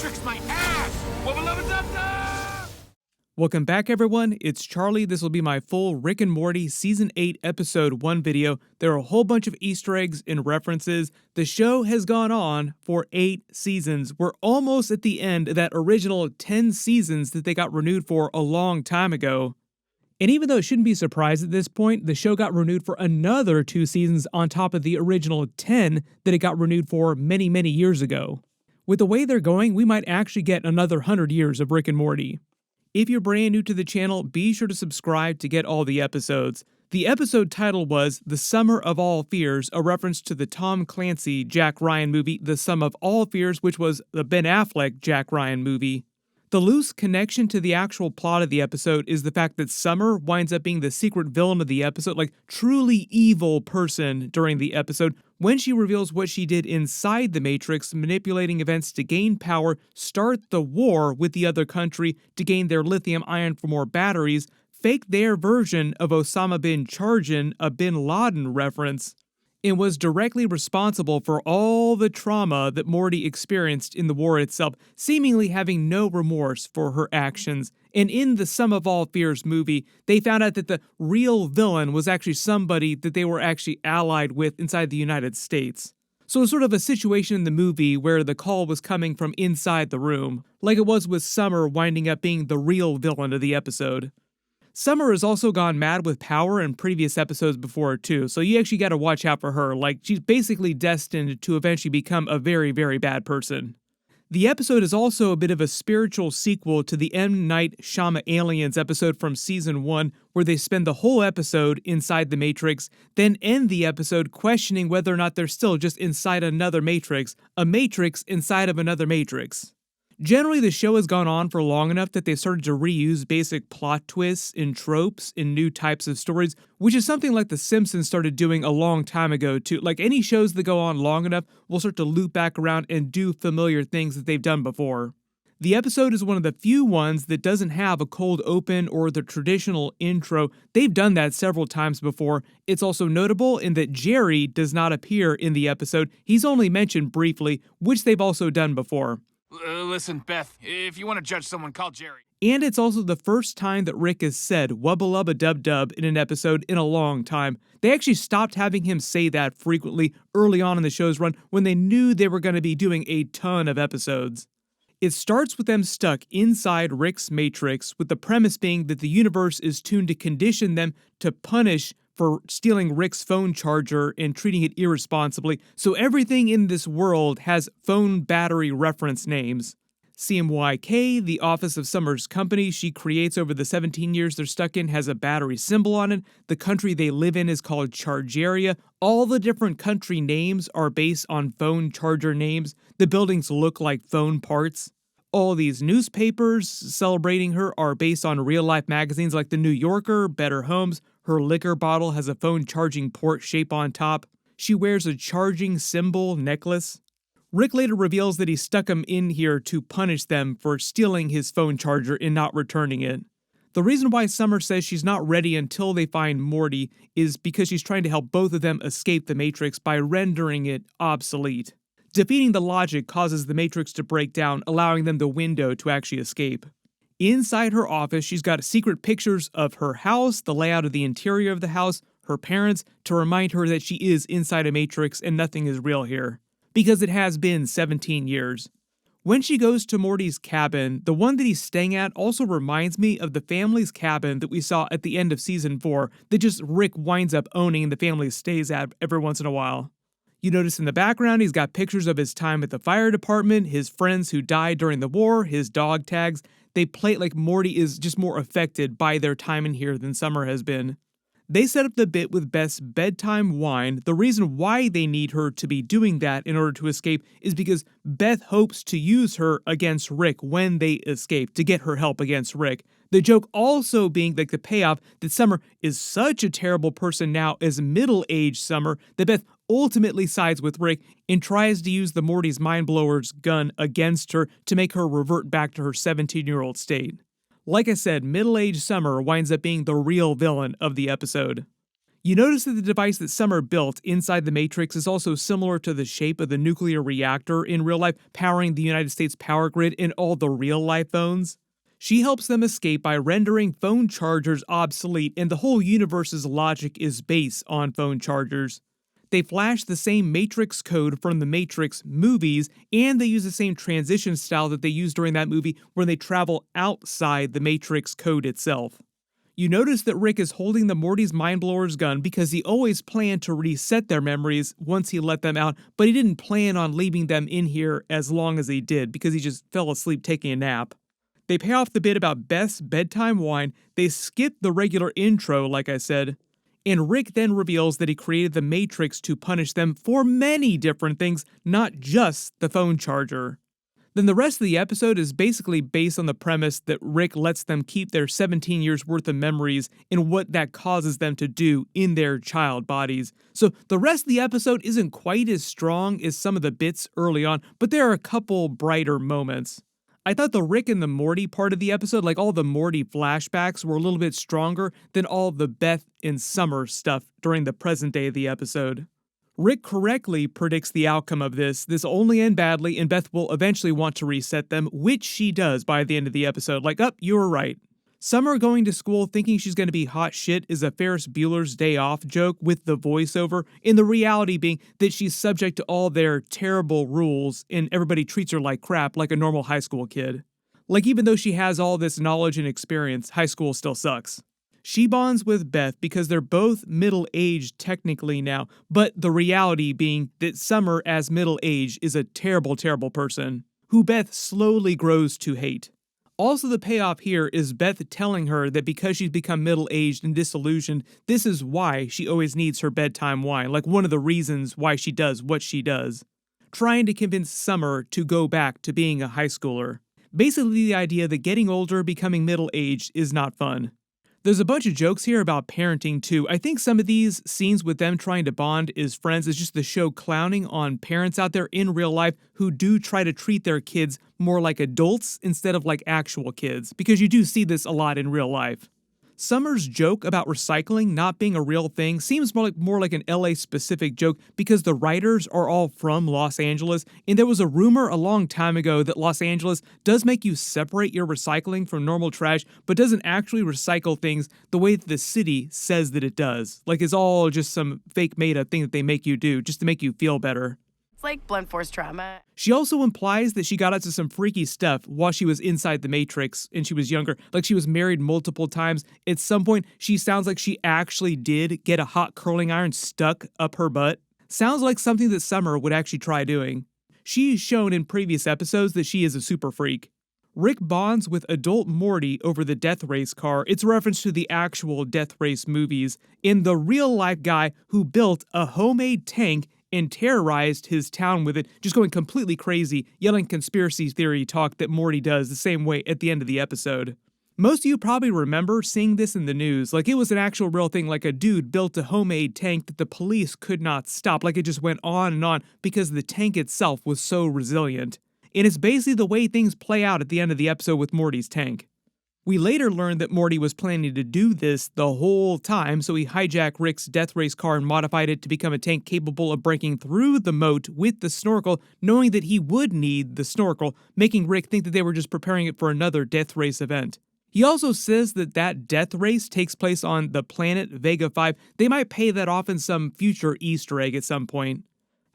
Matrix my ass! Wubba-lubba-dub-dub! Welcome back, everyone. It's Charlie. This will be my full Rick and Morty Season 8 Episode 1 video. There are a whole bunch of Easter eggs and references. The show has gone on for 8 seasons. We're almost at the end of that original 10 seasons that they got renewed for a long time ago. And even though it shouldn't be a surprise at this point, the show got renewed for another 2 seasons on top of the original 10 that it got renewed for many, many years ago. With the way they're going, we might actually get another 100 years of Rick and Morty. If you're brand new to the channel, be sure to subscribe to get all the episodes. The episode title was The Summer of All Fears, a reference to the Tom Clancy Jack Ryan movie The Sum of All Fears, which was the Ben Affleck Jack Ryan movie. The loose connection to the actual plot of the episode is the fact that Summer winds up being the secret villain of the episode, like truly evil person during the episode, when she reveals what she did inside the Matrix, manipulating events to gain power, start the war with the other country to gain their lithium ion for more batteries, fake their version of Osama bin Chargin, a bin Laden reference, and was directly responsible for all the trauma that Morty experienced in the war itself, seemingly having no remorse for her actions. And in the Sum of All Fears movie, they found out that the real villain was actually somebody that they were actually allied with inside the United States. So it's sort of a situation in the movie where the call was coming from inside the room, like it was with Summer winding up being the real villain of the episode. Summer has also gone mad with power in previous episodes before too, so you actually gotta watch out for her, like she's basically destined to eventually become a very, very bad person. The episode is also a bit of a spiritual sequel to the M. Night Shyamalan Aliens episode from Season 1, where they spend the whole episode inside the Matrix, then end the episode questioning whether or not they're still just inside another Matrix, a Matrix inside of another Matrix. Generally, the show has gone on for long enough that they've started to reuse basic plot twists and tropes in new types of stories, which is something like The Simpsons started doing a long time ago too. Like any shows that go on long enough will start to loop back around and do familiar things that they've done before. The episode is one of the few ones that doesn't have a cold open or the traditional intro. They've done that several times before. It's also notable in that Jerry does not appear in the episode. He's only mentioned briefly, which they've also done before. Listen, Beth, if you want to judge someone, call Jerry. And it's also the first time that Rick has said wubba-lubba-dub-dub in an episode in a long time. They actually stopped having him say that frequently early on in the show's run when they knew they were going to be doing a ton of episodes. It starts with them stuck inside Rick's Matrix, with the premise being that the universe is tuned to condition them to punish for stealing Rick's phone charger and treating it irresponsibly, so everything in this world has phone battery reference names. CMYK, the office of Summer's company she creates over the 17 years they're stuck in, has a battery symbol on it. The country they live in is called Chargeria. All the different country names are based on phone charger names. The buildings look like phone parts. All these newspapers celebrating her are based on real-life magazines like The New Yorker, Better Homes. Her liquor bottle has a phone charging port shape on top. She wears a charging symbol necklace. Rick later reveals that he stuck him in here to punish them for stealing his phone charger and not returning it. The reason why Summer says she's not ready until they find Morty is because she's trying to help both of them escape the Matrix by rendering it obsolete. Defeating the logic causes the Matrix to break down, allowing them the window to actually escape. Inside her office, she's got secret pictures of her house, the layout of the interior of the house, her parents, to remind her that she is inside a Matrix and nothing is real here. Because it has been 17 years. When she goes to Morty's cabin, the one that he's staying at also reminds me of the family's cabin that we saw at the end of Season 4 that just Rick winds up owning and the family stays at every once in a while. You notice in the background he's got pictures of his time at the fire department, his friends who died during the war, his dog tags. They play it like Morty is just more affected by their time in here than Summer has been. They set up the bit with Beth's bedtime whine. The reason why they need her to be doing that in order to escape is because Beth hopes to use her against Rick when they escape, to get her help against Rick. The joke also being like the payoff that Summer is such a terrible person now as middle-aged Summer that Beth ultimately sides with Rick and tries to use the Morty's Mind Blower's gun against her to make her revert back to her 17-year-old state. Like I said, middle-aged Summer winds up being the real villain of the episode. You notice that the device that Summer built inside the Matrix is also similar to the shape of the nuclear reactor in real life, powering the United States power grid in all the real-life phones. She helps them escape by rendering phone chargers obsolete, and the whole universe's logic is based on phone chargers. They flash the same Matrix code from the Matrix movies, and they use the same transition style that they used during that movie when they travel outside the Matrix code itself. You notice that Rick is holding the Morty's Mind Blower's gun because he always planned to reset their memories once he let them out, but he didn't plan on leaving them in here as long as he did because he just fell asleep taking a nap. They pay off the bit about Beth's bedtime wine, they skip the regular intro like I said, and Rick then reveals that he created the Matrix to punish them for many different things, not just the phone charger. Then the rest of the episode is basically based on the premise that Rick lets them keep their 17 years worth of memories and what that causes them to do in their child bodies. So the rest of the episode isn't quite as strong as some of the bits early on, but there are a couple brighter moments. I thought the Rick and the Morty part of the episode, like all the Morty flashbacks, were a little bit stronger than all the Beth and Summer stuff during the present day of the episode. Rick correctly predicts the outcome of this. This will only end badly, and Beth will eventually want to reset them, which she does by the end of the episode. Like, you were right. Summer going to school thinking she's going to be hot shit is a Ferris Bueller's Day Off joke with the voiceover, and the reality being that she's subject to all their terrible rules, and everybody treats her like crap, like a normal high school kid. Like, even though she has all this knowledge and experience, high school still sucks. She bonds with Beth because they're both middle-aged technically now, but the reality being that Summer as middle-aged is a terrible, terrible person, who Beth slowly grows to hate. Also, the payoff here is Beth telling her that because she's become middle-aged and disillusioned, this is why she always needs her bedtime wine, like one of the reasons why she does what she does. Trying to convince Summer to go back to being a high schooler. Basically the idea that getting older, becoming middle-aged is not fun. There's a bunch of jokes here about parenting too. I think some of these scenes with them trying to bond as friends is just the show clowning on parents out there in real life who do try to treat their kids more like adults instead of like actual kids, because you do see this a lot in real life. Summer's joke about recycling not being a real thing seems more like an LA-specific joke because the writers are all from Los Angeles, and there was a rumor a long time ago that Los Angeles does make you separate your recycling from normal trash, but doesn't actually recycle things the way that the city says that it does. Like it's all just some fake made-up thing that they make you do just to make you feel better. Like blunt force trauma. She also implies that she got into some freaky stuff while she was inside the Matrix and she was younger, like she was married multiple times. At some point, she sounds like she actually did get a hot curling iron stuck up her butt. Sounds like something that Summer would actually try doing. She's shown in previous episodes that she is a super freak. Rick bonds with adult Morty over the Death Race car. It's a reference to the actual Death Race movies. In the real-life guy who built a homemade tank and terrorized his town with it, just going completely crazy, yelling conspiracy theory talk that Morty does the same way at the end of the episode. Most of you probably remember seeing this in the news, like it was an actual real thing, like a dude built a homemade tank that the police could not stop, like it just went on and on because the tank itself was so resilient. And it's basically the way things play out at the end of the episode with Morty's tank. We later learned that Morty was planning to do this the whole time, so he hijacked Rick's Death Race car and modified it to become a tank capable of breaking through the moat with the snorkel, knowing that he would need the snorkel, making Rick think that they were just preparing it for another Death Race event. He also says that that Death Race takes place on the planet Vega 5. They might pay that off in some future Easter egg at some point.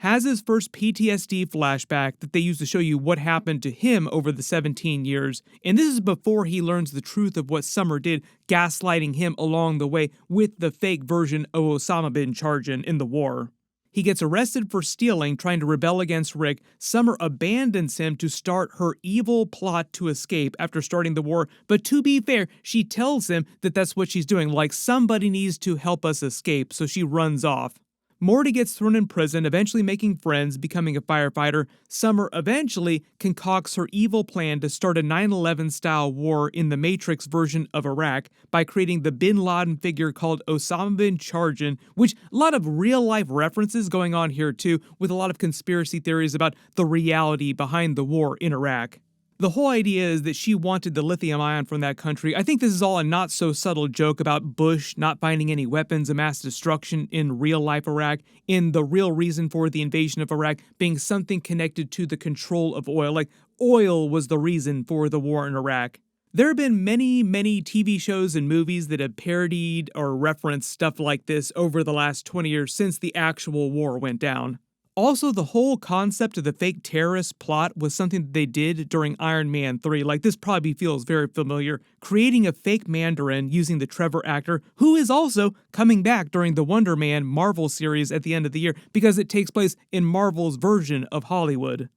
Has his first PTSD flashback that they use to show you what happened to him over the 17 years, and this is before he learns the truth of what Summer did, gaslighting him along the way with the fake version of Osama bin Laden in the war. He gets arrested for stealing, trying to rebel against Rick. Summer abandons him to start her evil plot to escape after starting the war, but to be fair, she tells him that that's what she's doing, like somebody needs to help us escape, so she runs off. Morty gets thrown in prison, eventually making friends, becoming a firefighter. Summer eventually concocts her evil plan to start a 9/11 style war in the Matrix version of Iraq by creating the bin Laden figure called Osama bin Laden, which a lot of real life references going on here too, with a lot of conspiracy theories about the reality behind the war in Iraq. The whole idea is that she wanted the lithium ion from that country. I think this is all a not so subtle joke about Bush not finding any weapons of mass destruction in real life Iraq, and the real reason for the invasion of Iraq being something connected to the control of oil. Like, oil was the reason for the war in Iraq. There have been many TV shows and movies that have parodied or referenced stuff like this over the last 20 years since the actual war went down. Also, the whole concept of the fake terrorist plot was something that they did during Iron Man 3. Like, this probably feels very familiar. Creating a fake Mandarin using the Trevor actor, who is also coming back during the Wonder Man Marvel series at the end of the year because it takes place in Marvel's version of Hollywood.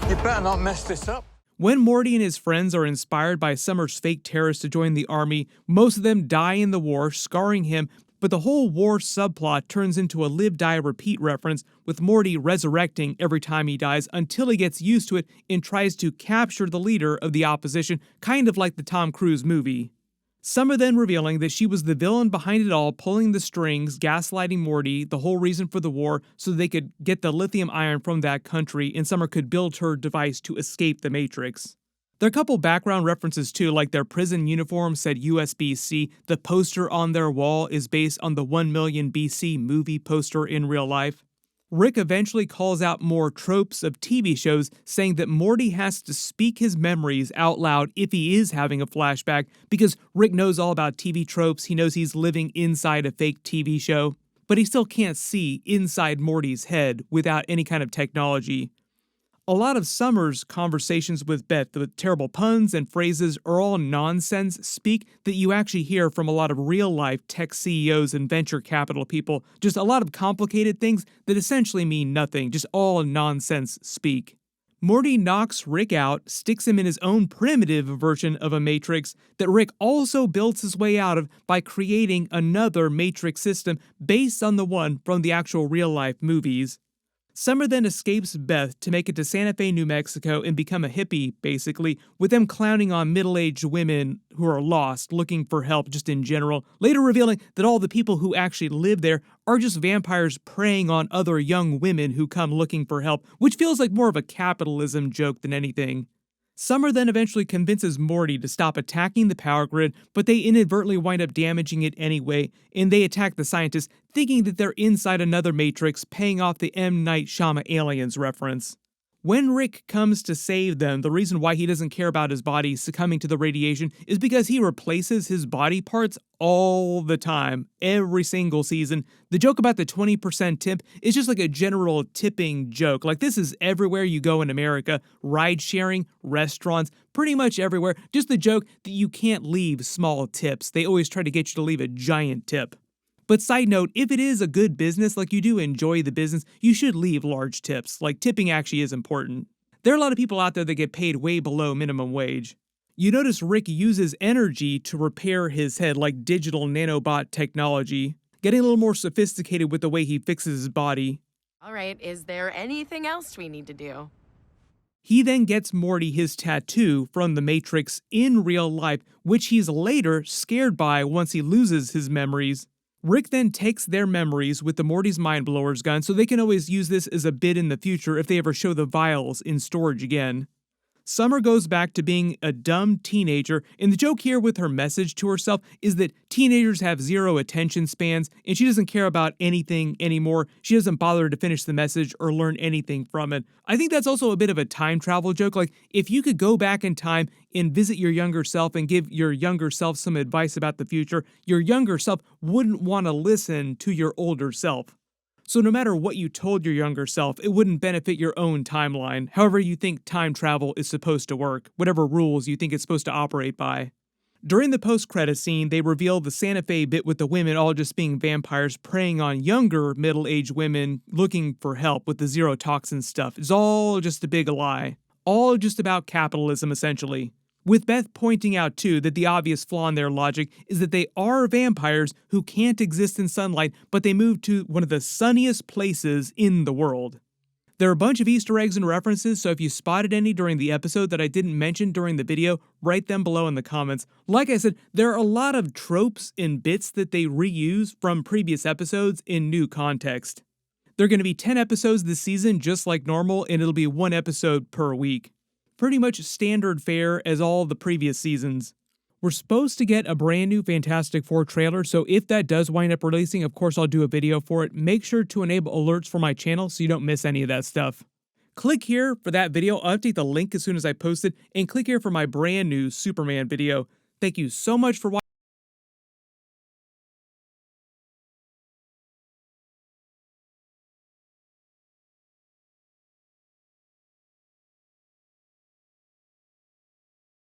You better not mess this up. When Morty and his friends are inspired by Summer's fake terrorists to join the army, most of them die in the war, scarring him. But the whole war subplot turns into a live, die, repeat reference, with Morty resurrecting every time he dies until he gets used to it and tries to capture the leader of the opposition, kind of like the Tom Cruise movie. Summer then revealing that she was the villain behind it all, pulling the strings, gaslighting Morty, the whole reason for the war, so they could get the lithium ion from that country and Summer could build her device to escape the Matrix. There are a couple background references too, like their prison uniform said USB-C. The poster on their wall is based on the 1 million BC movie poster in real life. Rick eventually calls out more tropes of TV shows, saying that Morty has to speak his memories out loud if he is having a flashback, because Rick knows all about TV tropes, he knows he's living inside a fake TV show, but he still can't see inside Morty's head without any kind of technology. A lot of Summer's conversations with Beth, with terrible puns and phrases, are all nonsense speak that you actually hear from a lot of real-life tech CEOs and venture capital people. Just a lot of complicated things that essentially mean nothing, just all nonsense speak. Morty knocks Rick out, sticks him in his own primitive version of a Matrix that Rick also builds his way out of by creating another Matrix system based on the one from the actual real-life movies. Summer then escapes Beth to make it to Santa Fe, New Mexico and become a hippie, basically, with them clowning on middle-aged women who are lost, looking for help just in general, later revealing that all the people who actually live there are just vampires preying on other young women who come looking for help, which feels like more of a capitalism joke than anything. Summer then eventually convinces Morty to stop attacking the power grid, but they inadvertently wind up damaging it anyway, and they attack the scientists, thinking that they're inside another Matrix, paying off the M. Night Shyamalan Aliens reference. When Rick comes to save them, the reason why he doesn't care about his body succumbing to the radiation is because he replaces his body parts all the time, every single season. The joke about the 20% tip is just like a general tipping joke. Like, this is everywhere you go in America, ride sharing, restaurants, pretty much everywhere. Just the joke that you can't leave small tips. They always try to get you to leave a giant tip. But side note, if it is a good business, like you do enjoy the business, you should leave large tips. Like, tipping actually is important. There are a lot of people out there that get paid way below minimum wage. You notice Rick uses energy to repair his head, like digital nanobot technology, getting a little more sophisticated with the way he fixes his body. All right, is there anything else we need to do? He then gets Morty his tattoo from the Matrix in real life, which he's later scared by once he loses his memories. Rick then takes their memories with the Morty's Mind Blowers gun so they can always use this as a bid in the future if they ever show the vials in storage again. Summer goes back to being a dumb teenager, and the joke here with her message to herself is that teenagers have zero attention spans, and she doesn't care about anything anymore. She doesn't bother to finish the message or learn anything from it. I think that's also a bit of a time travel joke. Like, if you could go back in time and visit your younger self and give your younger self some advice about the future, your younger self wouldn't want to listen to your older self. So no matter what you told your younger self, it wouldn't benefit your own timeline, however you think time travel is supposed to work, whatever rules you think it's supposed to operate by. During the post-credit scene, they reveal the Santa Fe bit with the women all just being vampires preying on younger middle-aged women looking for help with the zero toxin stuff. It's all just a big lie. All just about capitalism, essentially. With Beth pointing out, too, that the obvious flaw in their logic is that they are vampires who can't exist in sunlight, but they move to one of the sunniest places in the world. There are a bunch of Easter eggs and references, so if you spotted any during the episode that I didn't mention during the video, write them below in the comments. Like I said, there are a lot of tropes and bits that they reuse from previous episodes in new context. There are going to be 10 episodes this season, just like normal, and it'll be one episode per week. pretty much standard fare as all the previous seasons. We're supposed to get a brand new Fantastic Four trailer, so if that does wind up releasing, of course I'll do a video for it. Make sure to enable alerts for my channel so you don't miss any of that stuff. Click here for that video. I'll update the link as soon as I post it, and click here for my brand new Superman video. Thank you so much for watching.